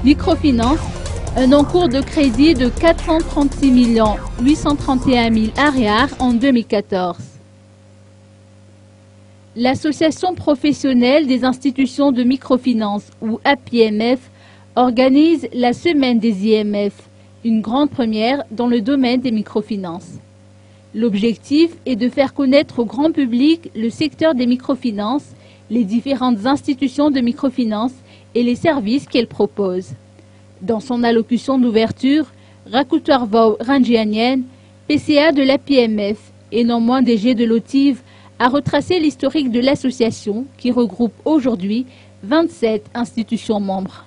Microfinance, un encours de crédit de 436 831 000 arrières en 2014. L'Association professionnelle des institutions de microfinance, ou APIMF, organise la Semaine des IMF, une grande première dans le domaine des microfinances. L'objectif est de faire connaître au grand public le secteur des microfinances, les différentes institutions de microfinance et les services qu'elles proposent. Dans son allocution d'ouverture, Rakutarvau Ranjianien, PCA de l'APIMF et non moins DG de l'OTIV, a retracé l'historique de l'association qui regroupe aujourd'hui 27 institutions membres.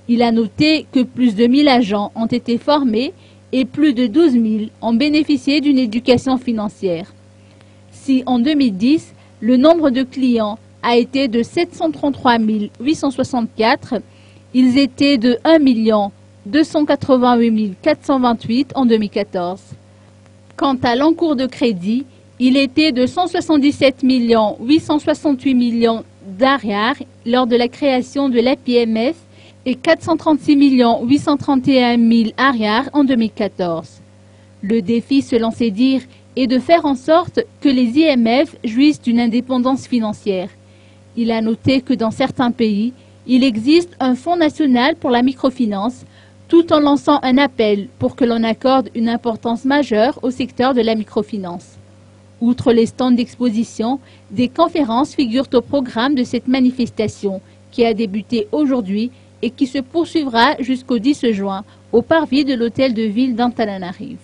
Il a noté que plus de 1000 agents ont été formés et plus de 12 000 ont bénéficié d'une éducation financière. Si en 2010, le nombre de clients a été de 733 864, ils étaient de 1 288 428 en 2014. Quant à l'encours de crédit, il était de 177 868 millions d'arrières lors de la création de l'APIMF et 436 831 000 arrières en 2014. Le défi, selon ses dires, est de faire en sorte que les IMF jouissent d'une indépendance financière. Il a noté que dans certains pays, il existe un fonds national pour la microfinance, tout en lançant un appel pour que l'on accorde une importance majeure au secteur de la microfinance. Outre les stands d'exposition, des conférences figurent au programme de cette manifestation qui a débuté aujourd'hui et qui se poursuivra jusqu'au 10 juin au parvis de l'hôtel de ville d'Antananarive.